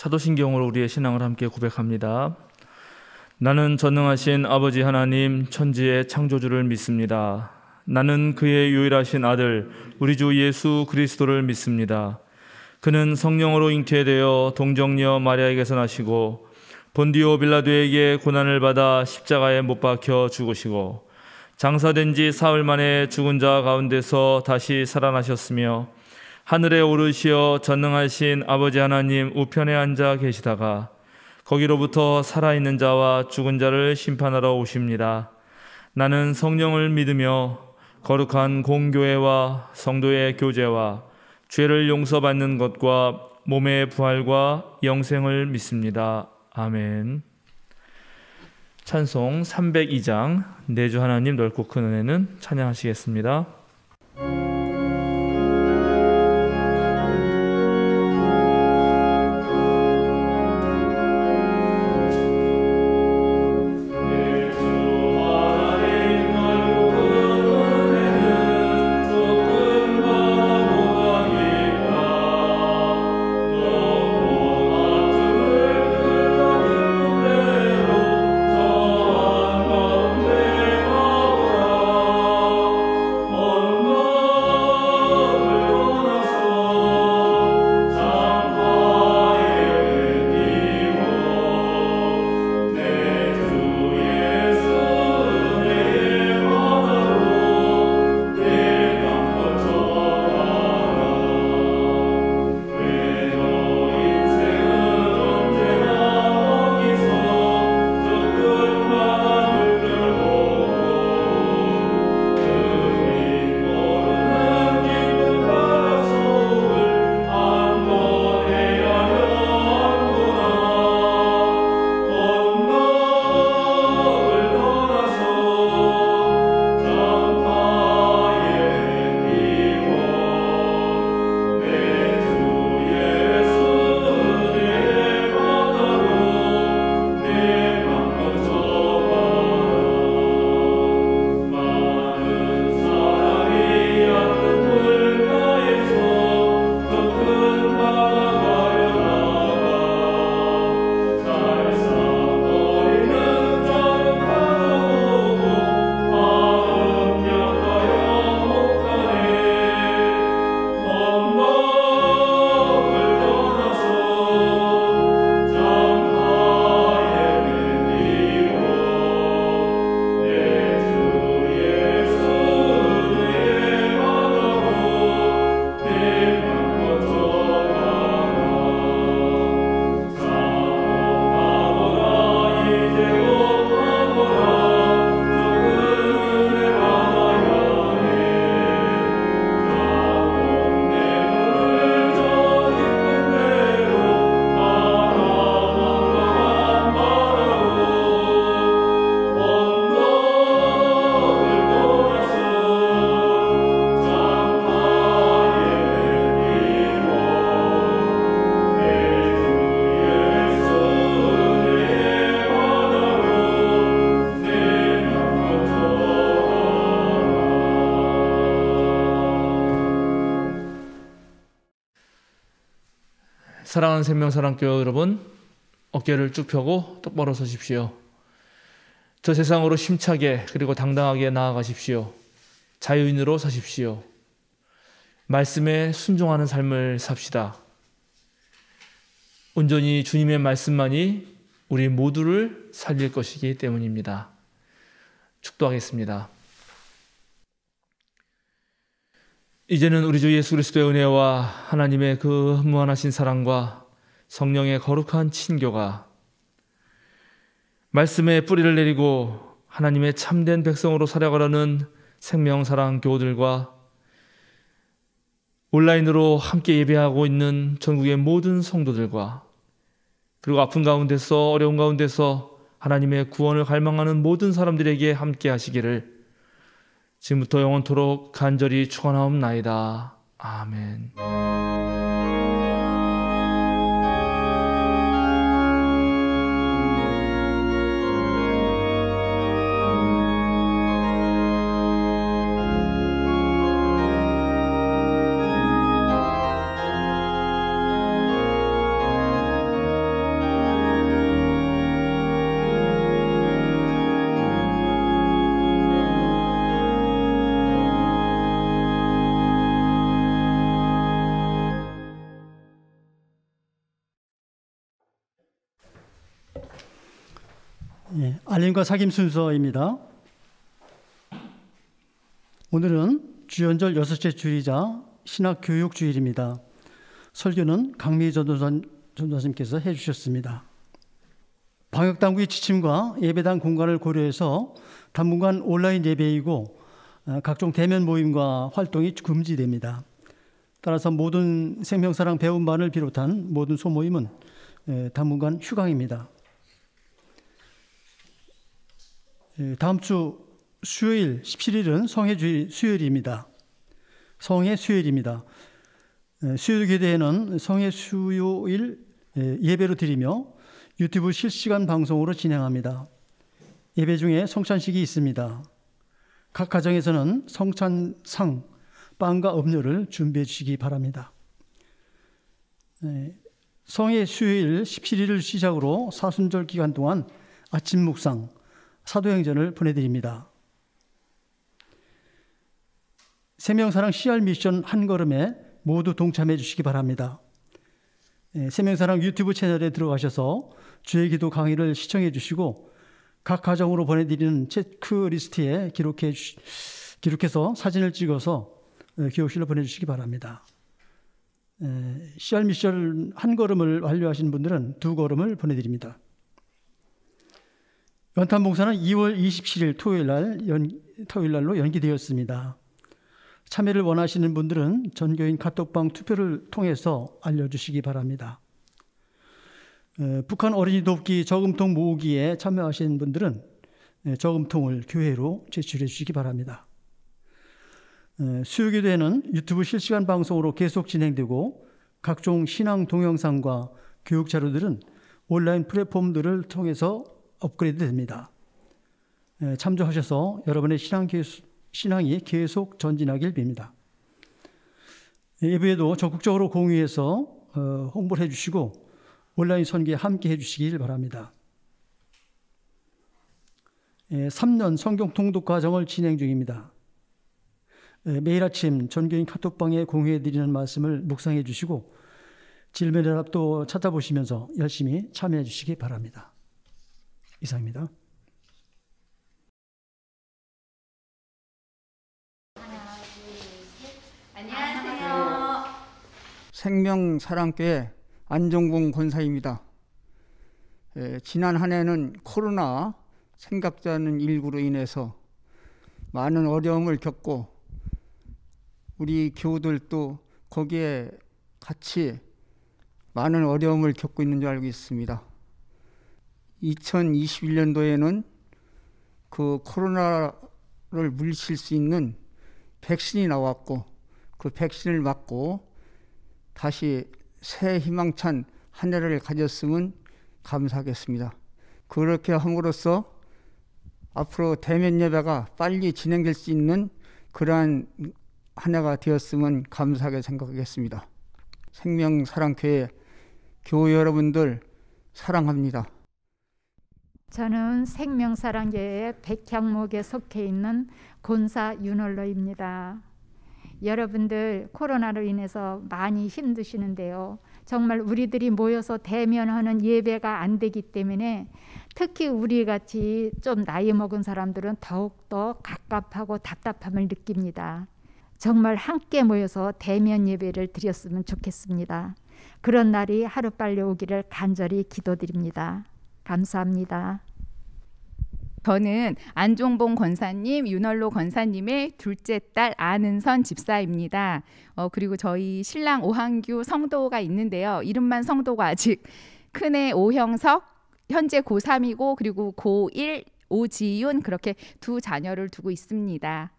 사도신경으로 우리의 신앙을 함께 고백합니다. 나는 전능하신 아버지 하나님 천지의 창조주를 믿습니다. 나는 그의 유일하신 아들 우리 주 예수 그리스도를 믿습니다. 그는 성령으로 잉태되어 동정녀 마리아에게서 나시고 본디오 빌라도에게 고난을 받아 십자가에 못 박혀 죽으시고 장사된 지 사흘 만에 죽은 자 가운데서 다시 살아나셨으며 하늘에 오르시어 전능하신 아버지 하나님 우편에 앉아 계시다가 거기로부터 살아있는 자와 죽은 자를 심판하러 오십니다. 나는 성령을 믿으며 거룩한 공교회와 성도의 교제와 죄를 용서받는 것과 몸의 부활과 영생을 믿습니다. 아멘. 찬송 302장 내 주 하나님 넓고 큰 은혜는 찬양하시겠습니다. 사랑하는 생명사랑교회 여러분, 어깨를 쭉 펴고 똑바로 서십시오. 저 세상으로 힘차게 그리고 당당하게 나아가십시오. 자유인으로 서십시오. 말씀에 순종하는 삶을 삽시다. 온전히 주님의 말씀만이 우리 모두를 살릴 것이기 때문입니다. 축도하겠습니다. 이제는 우리 주 예수 그리스도의 은혜와 하나님의 그 무한하신 사랑과 성령의 거룩한 친교가 말씀의 뿌리를 내리고 하나님의 참된 백성으로 살아가려는 생명사랑 교우들과 온라인으로 함께 예배하고 있는 전국의 모든 성도들과 그리고 아픈 가운데서 어려운 가운데서 하나님의 구원을 갈망하는 모든 사람들에게 함께 하시기를 지금부터 영원토록 간절히 축원하옵나이다. 아멘. 알림과 사귐 순서입니다. 오늘은 주연절 6째 주일이자 신학교육 주일입니다. 설교는 강미 전도사님께서 해주셨습니다. 방역당국의 지침과 예배당 공간을 고려해서 당분간 온라인 예배이고 각종 대면 모임과 활동이 금지됩니다. 따라서 모든 생명사랑 배움반을 비롯한 모든 소모임은 당분간 휴강입니다. 다음 주 수요일 17일은 성회주일 수요일입니다. 성회 수요일입니다. 수요일 교대에는 성회 수요일 예배로 드리며 유튜브 실시간 방송으로 진행합니다. 예배 중에 성찬식이 있습니다. 각 가정에서는 성찬상, 빵과 음료를 준비해 주시기 바랍니다. 성회 수요일 17일을 시작으로 사순절 기간 동안 아침 묵상, 사도행전을 보내드립니다. 생명사랑 CR 미션 한 걸음에 모두 동참해 주시기 바랍니다. 생명사랑 유튜브 채널에 들어가셔서 주의 기도 강의를 시청해 주시고 각 가정으로 보내드리는 체크리스트에 기록해서 사진을 찍어서 기록실로 보내주시기 바랍니다. CR 미션 한 걸음을 완료하신 분들은 2걸음을 보내드립니다. 연탄 봉사는 2월 27일 토요일 날로 연기되었습니다. 참여를 원하시는 분들은 전교인 카톡방 투표를 통해서 알려주시기 바랍니다. 북한 어린이 돕기 저금통 모으기에 참여하시는 분들은 저금통을 교회로 제출해 주시기 바랍니다. 수요기도에는 유튜브 실시간 방송으로 계속 진행되고 각종 신앙 동영상과 교육 자료들은 온라인 플랫폼들을 통해서 업그레이드 됩니다. 참조하셔서 여러분의 신앙이 계속 전진하길 빕니다. 예배에도 적극적으로 공유해서 홍보를 해주시고 온라인 선교에 함께 해주시길 바랍니다. 3년 성경 통독 과정을 진행 중입니다. 매일 아침 전교인 카톡방에 공유해드리는 말씀을 묵상해 주시고 질문의 답도 찾아보시면서 열심히 참여해 주시기 바랍니다. 이상입니다. 안녕하세요. 생명사랑교회 안종봉 권사입니다. 지난 한 해는 코로나 생각지 않은 일구로 인해서 많은 어려움을 겪고 우리 교우들도 거기에 같이 많은 어려움을 겪고 있는 줄 알고 있습니다. 2021년도에는 그 코로나를 물리칠 수 있는 백신이 나왔고 그 백신을 맞고 다시 새 희망찬 한 해를 가졌으면 감사하겠습니다. 그렇게 함으로써 앞으로 대면 예배가 빨리 진행될 수 있는 그러한 한 해가 되었으면 감사하게 생각하겠습니다. 생명사랑교회 교우 여러분들 사랑합니다. 저는 생명사랑교회 백향목에 속해 있는 권사 윤월로입니다. 여러분들 코로나로 인해서 많이 힘드시는데요. 정말 우리들이 모여서 대면하는 예배가 안 되기 때문에 특히 우리같이 좀 나이 먹은 사람들은 더욱더 갑갑하고 답답함을 느낍니다. 정말 함께 모여서 대면 예배를 드렸으면 좋겠습니다. 그런 날이 하루빨리 오기를 간절히 기도드립니다. 감사합니다. 저는 안종봉 권사님, 윤월로 권사님의 둘째 딸 안은선 집사입니다. 그리고 저희 신랑 오한규 성도가 있는데요. 이름만 성도가 아직 큰애 오형석, 현재 고3이고 그리고 고1 오지윤 그렇게 두 자녀를 두고 있습니다.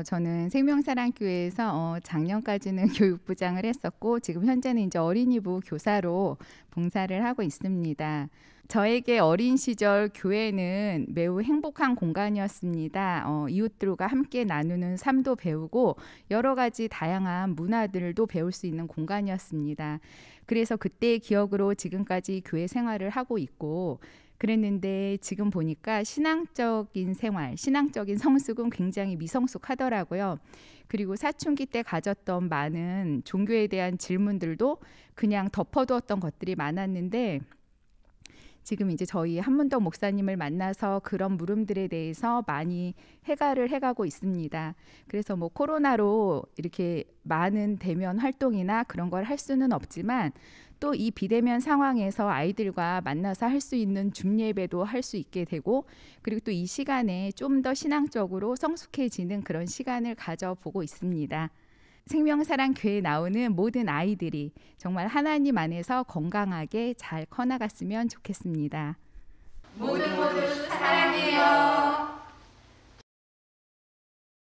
저는 생명사랑교회에서 작년까지는 교육부장을 했었고 지금 현재는 이제 어린이부 교사로 봉사를 하고 있습니다. 저에게 어린 시절 교회는 매우 행복한 공간이었습니다. 이웃들과 함께 나누는 삶도 배우고 여러 가지 다양한 문화들도 배울 수 있는 공간이었습니다. 그래서 그때의 기억으로 지금까지 교회 생활을 하고 있고 그랬는데 지금 보니까 신앙적인 생활, 신앙적인 성숙은 굉장히 미성숙하더라고요. 그리고 사춘기 때 가졌던 많은 종교에 대한 질문들도 그냥 덮어두었던 것들이 많았는데 지금 이제 저희 한문덕 목사님을 만나서 그런 물음들에 대해서 많이 해결을 해가고 있습니다. 그래서 뭐 코로나로 이렇게 많은 대면 활동이나 그런 걸 할 수는 없지만 또 이 비대면 상황에서 아이들과 만나서 할 수 있는 줌 예배도 할 수 있게 되고 그리고 또 이 시간에 좀 더 신앙적으로 성숙해지는 그런 시간을 가져보고 있습니다. 생명사랑교회에 나오는 모든 아이들이 정말 하나님 안에서 건강하게 잘 커나갔으면 좋겠습니다. 모두 사랑해요.